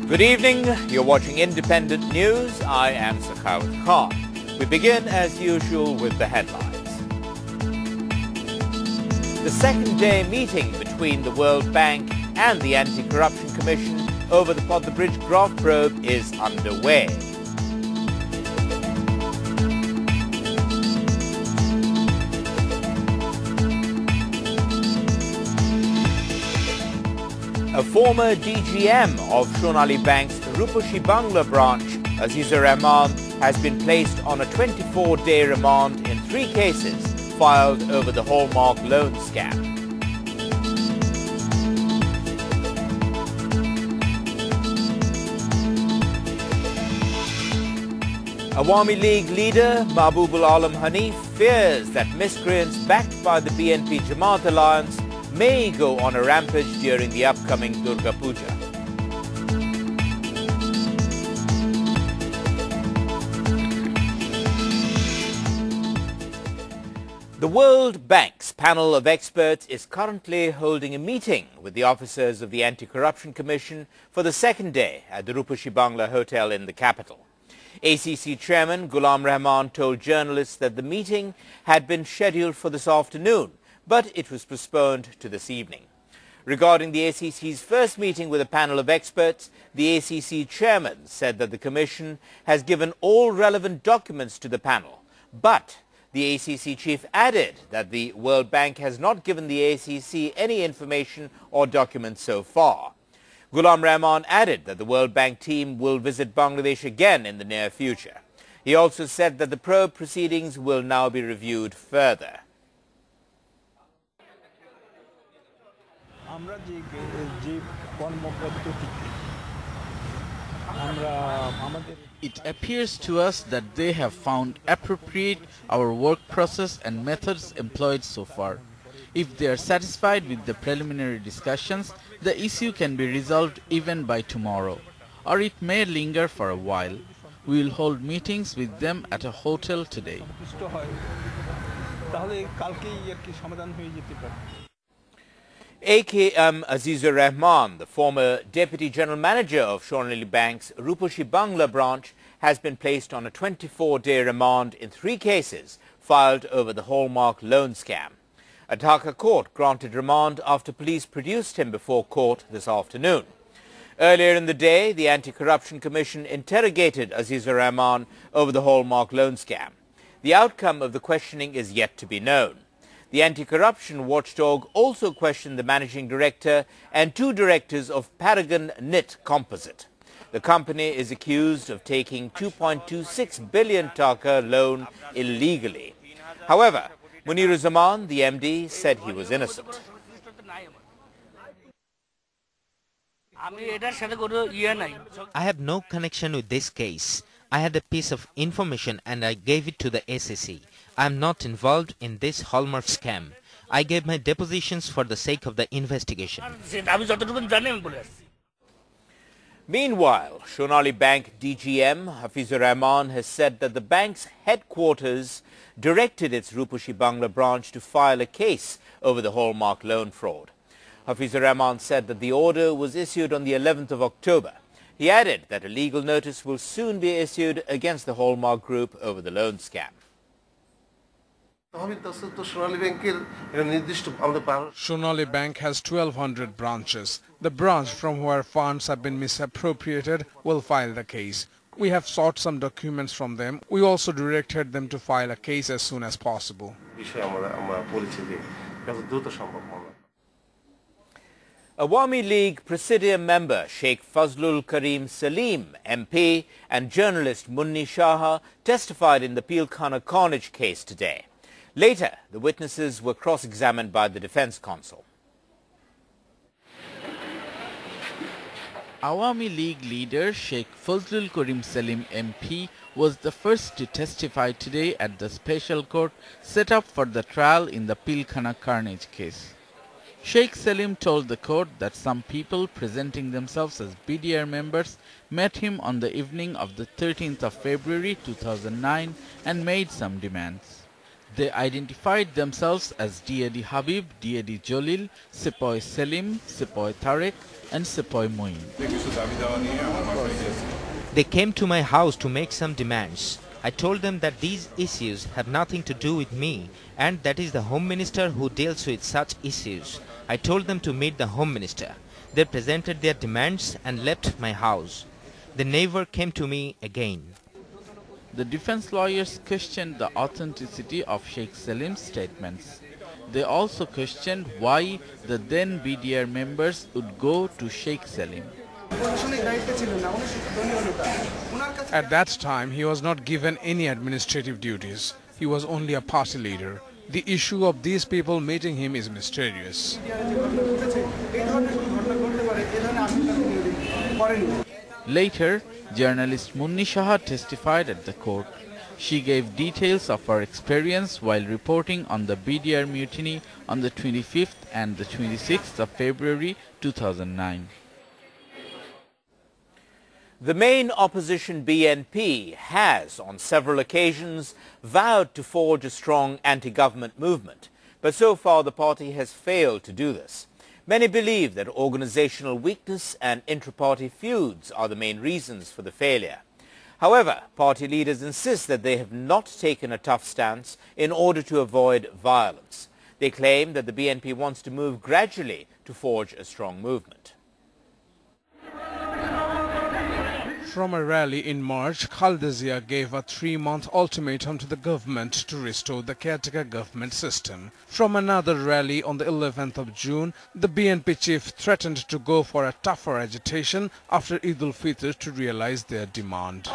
Good evening. You're watching Independent News. I am Sakhawat Khan. We begin as usual with the headlines. The second-day meeting between the World Bank and the Anti-Corruption Commission over the Pod the Bridge graft probe is underway. A former DGM of Sonali Bank's Rupashi Bangla branch, Azizur Rahman, has been placed on a 24-day remand in 3 cases filed over the Hallmark loan scam. Awami League leader Mahbubul Alam Hanif fears that miscreants backed by the BNP Jamaat alliance may go on a rampage during the upcoming Durga Puja. The World Bank's panel of experts is currently holding a meeting with the officers of the Anti-Corruption Commission for the second day at the Rupashi Bangla Hotel in the capital. ACC Chairman Ghulam Rahman told journalists that the meeting had been scheduled for this afternoon, but it was postponed to this evening. Regarding the ACC's first meeting with a panel of experts, the ACC chairman said that the Commission has given all relevant documents to the panel, but the ACC chief added that the World Bank has not given the ACC any information or documents so far. Ghulam Rahman added that the World Bank team will visit Bangladesh again in the near future. He also said that the probe proceedings will now be reviewed further. It appears to us that they have found appropriate our work process and methods employed so far. If they are satisfied with the preliminary discussions, the issue can be resolved even by tomorrow, or it may linger for a while. We will hold meetings with them at a hotel today. AKM Azizur Rahman, the former Deputy General Manager of Sonali Bank's Rupashi Bangla branch, has been placed on a 24-day remand in 3 cases filed over the Hallmark loan scam. A Dhaka court granted remand after police produced him before court this afternoon. Earlier in the day, the Anti-Corruption Commission interrogated Azizur Rahman over the Hallmark loan scam. The outcome of the questioning is yet to be known. The anti-corruption watchdog also questioned the managing director and 2 directors of Paragon Knit Composite. The company is accused of taking 2.26 billion taka loan illegally. However, Munir Zaman, the MD, said he was innocent. I have no connection with this case. I had a piece of information and I gave it to the SEC. I am not involved in this Hallmark scam. I gave my depositions for the sake of the investigation. Meanwhile, Sonali Bank DGM Hafizur Rahman has said that the bank's headquarters directed its Rupashi Bangla branch to file a case over the Hallmark loan fraud. Hafizur Rahman said that the order was issued on the 11th of October. He added that a legal notice will soon be issued against the Hallmark Group over the loan scam. Sonali Bank has 1,200 branches. The branch from where funds have been misappropriated will file the case. We have sought some documents from them. We also directed them to file a case as soon as possible. Awami League Presidium member Sheikh Fazlul Karim Salim, MP, and journalist Munni Shaha testified in the Pilkhana carnage case today. Later, the witnesses were cross-examined by the defense counsel. Awami League leader Sheikh Fazlul Karim Salim MP was the first to testify today at the special court set up for the trial in the Pilkhana carnage case. Sheikh Salim told the court that some people presenting themselves as BDR members met him on the evening of the 13th of February 2009 and made some demands. They identified themselves as DAD Habib, DAD Jalil, Sepoy Selim, Sepoy Tarek and Sepoy Moin. They came to my house to make some demands. I told them that these issues have nothing to do with me and that is the Home Minister who deals with such issues. I told them to meet the Home Minister. They presented their demands and left my house. They never came to me again. The defense lawyers questioned the authenticity of Sheikh Selim's statements. They also questioned why the then BDR members would go to Sheikh Selim. At that time, he was not given any administrative duties. He was only a party leader. The issue of these people meeting him is mysterious. Later, journalist Munni Shaha testified at the court. She gave details of her experience while reporting on the BDR mutiny on the 25th and the 26th of February 2009. The main opposition BNP has, on several occasions, vowed to forge a strong anti-government movement, but so far the party has failed to do this. Many believe that organizational weakness and intra-party feuds are the main reasons for the failure. However, party leaders insist that they have not taken a tough stance in order to avoid violence. They claim that the BNP wants to move gradually to forge a strong movement. From a rally in March, Khaleda Zia gave a 3-month ultimatum to the government to restore the caretaker government system. From another rally on the 11th of June, the BNP chief threatened to go for a tougher agitation after Eid al-Fitr to realize their demand.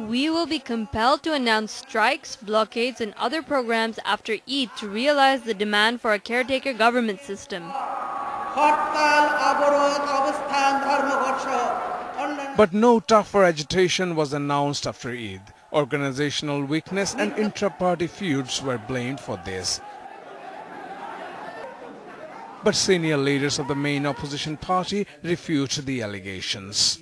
We will be compelled to announce strikes, blockades and other programs after Eid to realize the demand for a caretaker government system. But no tougher agitation was announced after Eid. Organizational weakness and intra-party feuds were blamed for this. But senior leaders of the main opposition party refute the allegations.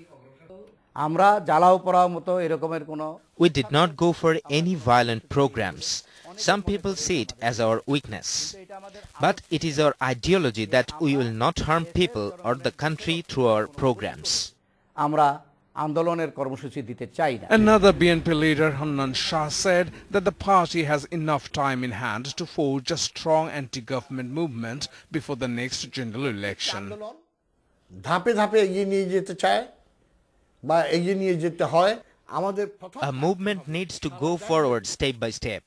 We did not go for any violent programs. Some people see it as our weakness. But it is our ideology that we will not harm people or the country through our programs. Another BNP leader, Hannan Shah, said that the party has enough time in hand to forge a strong anti-government movement before the next general election. A movement needs to go forward step by step.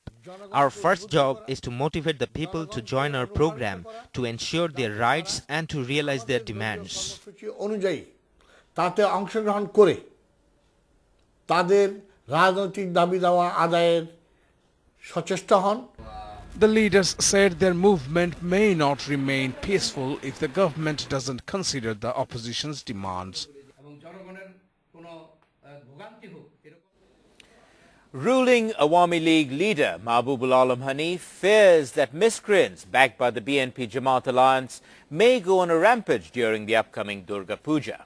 Our first job is to motivate the people to join our program, to ensure their rights and to realize their demands. The leaders said their movement may not remain peaceful if the government doesn't consider the opposition's demands. Ruling Awami League leader Mahbubul Alam Hanif fears that miscreants backed by the BNP Jamaat alliance may go on a rampage during the upcoming Durga Puja.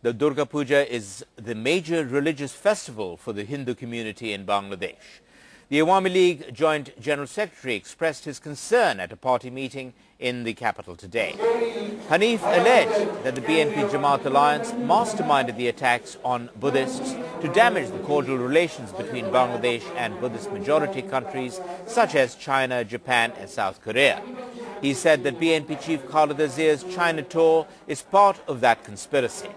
The Durga Puja is the major religious festival for the Hindu community in Bangladesh. The Awami League Joint General Secretary expressed his concern at a party meeting in the capital today. Hanif alleged that the BNP Jamaat alliance masterminded the attacks on Buddhists to damage the cordial relations between Bangladesh and Buddhist majority countries such as China, Japan and South Korea. He said that BNP chief Khaleda Zia's China tour is part of that conspiracy.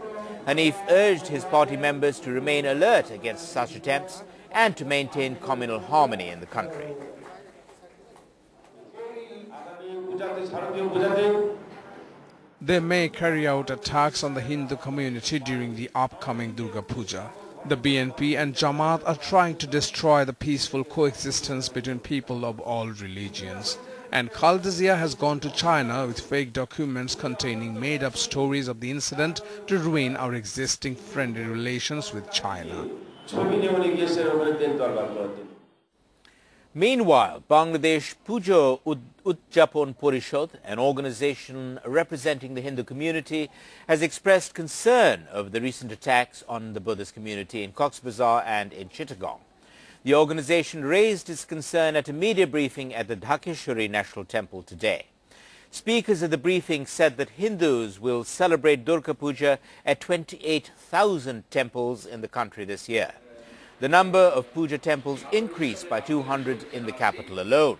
Hanif urged his party members to remain alert against such attempts and to maintain communal harmony in the country. They may carry out attacks on the Hindu community during the upcoming Durga Puja. The BNP and Jamaat are trying to destroy the peaceful coexistence between people of all religions. And Khaleda Zia has gone to China with fake documents containing made-up stories of the incident to ruin our existing friendly relations with China. Meanwhile, Bangladesh Pujo Udjapon Porishod, an organization representing the Hindu community, has expressed concern over the recent attacks on the Buddhist community in Cox's Bazar and in Chittagong. The organization raised its concern at a media briefing at the Dhakeshwari National Temple today. Speakers at the briefing said that Hindus will celebrate Durga Puja at 28,000 temples in the country this year. The number of Puja temples increased by 200 in the capital alone.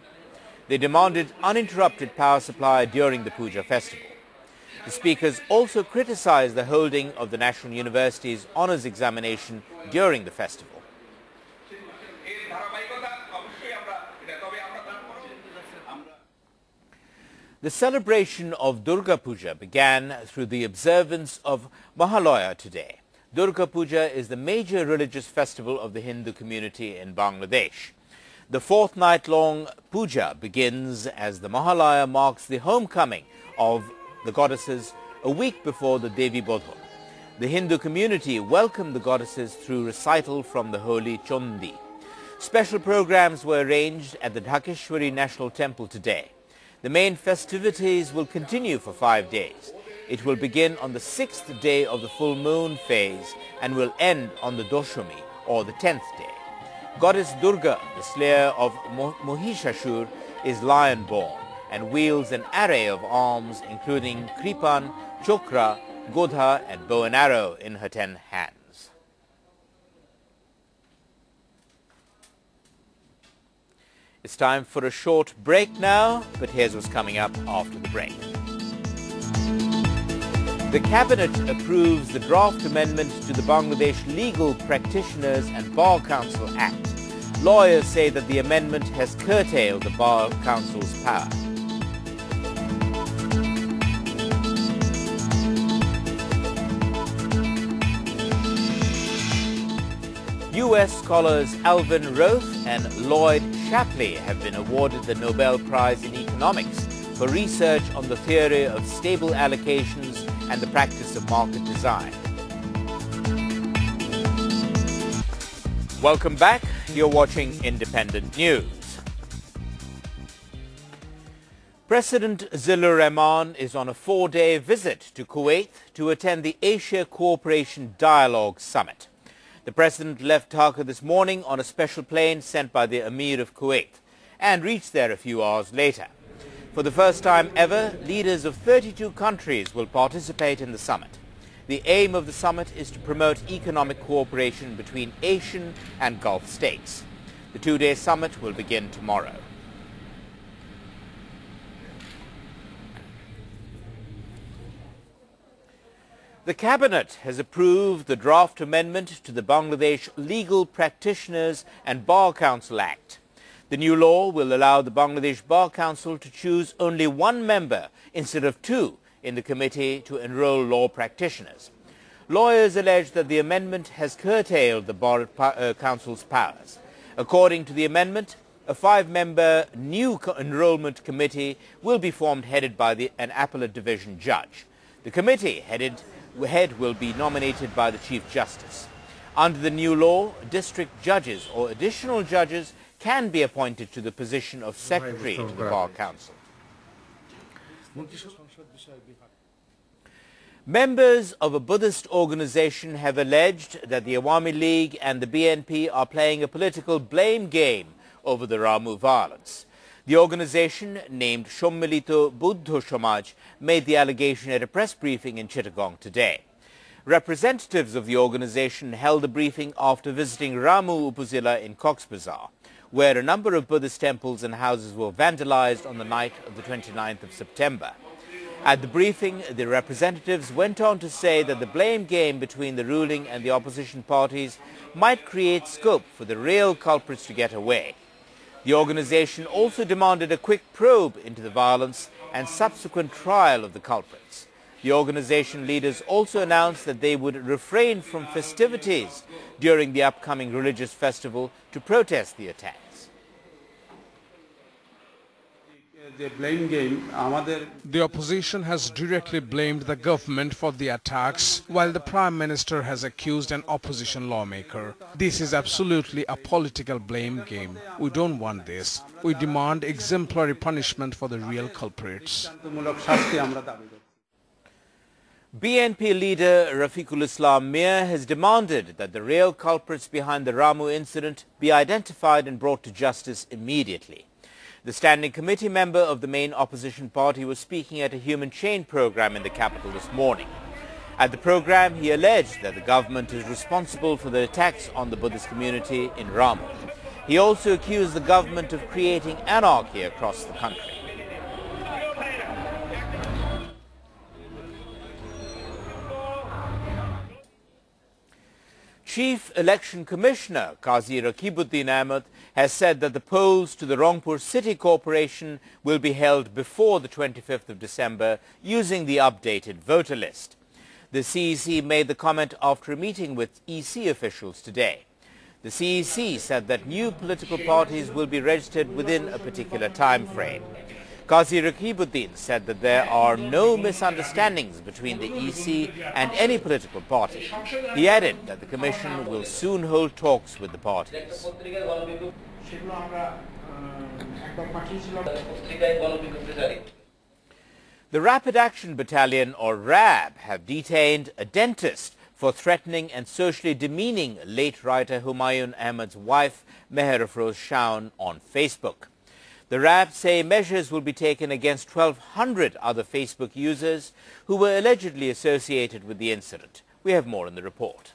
They demanded uninterrupted power supply during the Puja festival. The speakers also criticized the holding of the National University's honours examination during the festival. The celebration of Durga Puja began through the observance of Mahalaya today. Durga Puja is the major religious festival of the Hindu community in Bangladesh. The fortnight-long puja begins as the Mahalaya marks the homecoming of the goddesses a week before the Devi Bodhon. The Hindu community welcomed the goddesses through recital from the holy Chondi. Special programs were arranged at the Dhakeshwari National Temple today. The main festivities will continue for 5 days. It will begin on the 6th day of the full moon phase and will end on the Doshami, or the 10th day. Goddess Durga, the slayer of Mohishashur, is lion-born and wields an array of arms including kripan, chokra, godha and bow and arrow in her 10 hands. It's time for a short break now, but here's what's coming up after the break. The Cabinet approves the draft amendment to the Bangladesh Legal Practitioners and Bar Council Act. Lawyers say that the amendment has curtailed the Bar Council's power. U.S. scholars Alvin Roth and Lloyd Shapley have been awarded the Nobel Prize in Economics for research on the theory of stable allocations and the practice of market design. Welcome back. You're watching Independent News. President Zillur Rahman is on a 4-day visit to Kuwait to attend the Asia Cooperation Dialogue Summit. The President left Dhaka this morning on a special plane sent by the Emir of Kuwait and reached there a few hours later. For the first time ever, leaders of 32 countries will participate in the summit. The aim of the summit is to promote economic cooperation between Asian and Gulf states. The 2-day summit will begin tomorrow. The Cabinet has approved the draft amendment to the Bangladesh Legal Practitioners and Bar Council Act. The new law will allow the Bangladesh Bar Council to choose only one member instead of 2 in the committee to enroll law practitioners. Lawyers allege that the amendment has curtailed the Bar Council's powers. According to the amendment, a 5-member new enrollment committee will be formed headed by an appellate division judge. The committee head will be nominated by the Chief Justice. Under the new law, district judges or additional judges can be appointed to the position of Secretary to the Bar Council. Members of a Buddhist organization have alleged that the Awami League and the BNP are playing a political blame game over the Ramu violence. The organization, named Shommilito Buddha Samaj, made the allegation at a press briefing in Chittagong today. Representatives of the organization held a briefing after visiting Ramu Upazila in Cox's Bazar, where a number of Buddhist temples and houses were vandalized on the night of the 29th of September. At the briefing, the representatives went on to say that the blame game between the ruling and the opposition parties might create scope for the real culprits to get away. The organization also demanded a quick probe into the violence and subsequent trial of the culprits. The organization leaders also announced that they would refrain from festivities during the upcoming religious festival to protest the attacks. The opposition has directly blamed the government for the attacks, while the Prime Minister has accused an opposition lawmaker. This is absolutely a political blame game. We don't want this. We demand exemplary punishment for the real culprits. BNP leader Rafiqul Islam Mir has demanded that the real culprits behind the Ramu incident be identified and brought to justice immediately. The standing committee member of the main opposition party was speaking at a human chain program in the capital this morning. At the program, he alleged that the government is responsible for the attacks on the Buddhist community in Ramu. He also accused the government of creating anarchy across the country. Chief Election Commissioner Qazi Rakibuddin Ahmed has said that the polls to the Rangpur City Corporation will be held before the 25th of December using the updated voter list. The CEC made the comment after a meeting with EC officials today. The CEC said that new political parties will be registered within a particular time frame. Qazi Rakibuddin said that there are no misunderstandings between the EC and any political party. He added that the Commission will soon hold talks with the parties. The Rapid Action Battalion, or RAB, have detained a dentist for threatening and socially demeaning late writer Humayun Ahmed's wife, Meher Afroz Shaun, on Facebook. The RAB say measures will be taken against 1,200 other Facebook users who were allegedly associated with the incident. We have more in the report.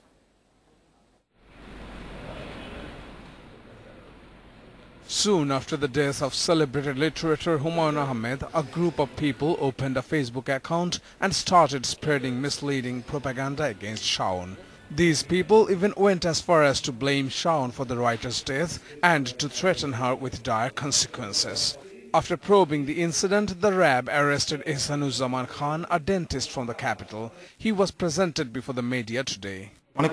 Soon after the death of celebrated literature Humayun Ahmed, a group of people opened a Facebook account and started spreading misleading propaganda against Shaun. These people even went as far as to blame Shaun for the writer's death and to threaten her with dire consequences. After probing the incident, the RAB arrested Ihsanuzzaman Khan, a dentist from the capital. He was presented before the media today. I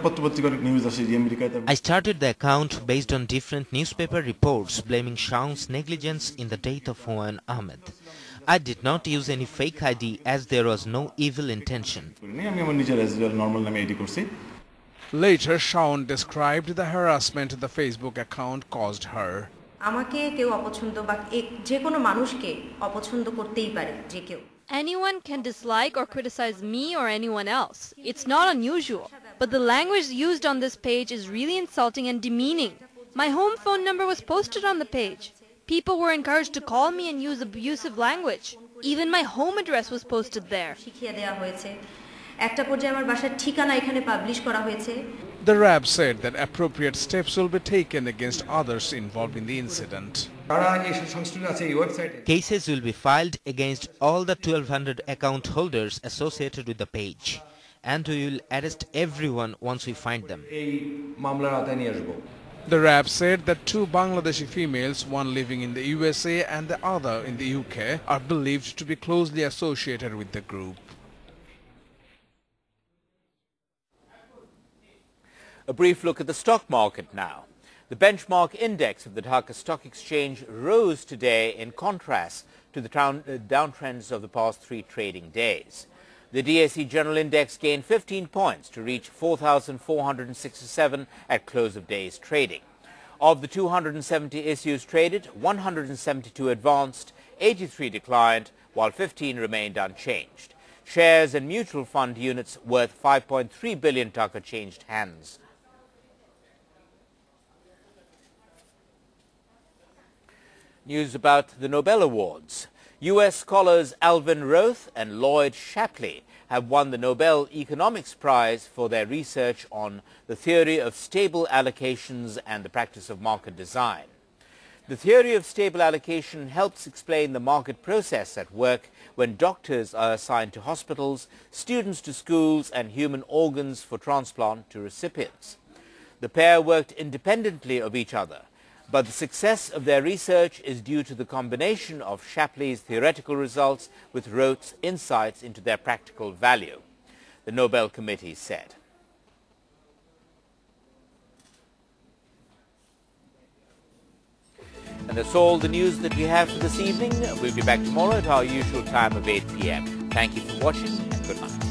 started the account based on different newspaper reports blaming Shaun's negligence in the death of Humayun Ahmed. I did not use any fake ID as there was no evil intention. Later, Shaun described the harassment the Facebook account caused her. Anyone can dislike or criticize me or anyone else. It's not unusual. But the language used on this page is really insulting and demeaning. My home phone number was posted on the page. People were encouraged to call me and use abusive language. Even my home address was posted there. The RAB said that appropriate steps will be taken against others involved in the incident. Cases will be filed against all the 1,200 account holders associated with the page, and we will arrest everyone once we find them. The RAB said that 2 Bangladeshi females, one living in the USA and the other in the UK, are believed to be closely associated with the group. A brief look at the stock market now. The benchmark index of the Dhaka Stock Exchange rose today in contrast to the downtrends of the past 3 trading days. The DSE General Index gained 15 points to reach 4,467 at close of day's trading. Of the 270 issues traded, 172 advanced, 83 declined, while 15 remained unchanged. Shares and mutual fund units worth 5.3 billion taka changed hands. News about the Nobel Awards. U.S. scholars Alvin Roth and Lloyd Shapley have won the Nobel Economics Prize for their research on the theory of stable allocations and the practice of market design. The theory of stable allocation helps explain the market process at work when doctors are assigned to hospitals, students to schools, and human organs for transplant to recipients. The pair worked independently of each other, but the success of their research is due to the combination of Shapley's theoretical results with Roth's insights into their practical value, the Nobel Committee said. And that's all the news that we have for this evening. We'll be back tomorrow at our usual time of 8 p.m. Thank you for watching and good night.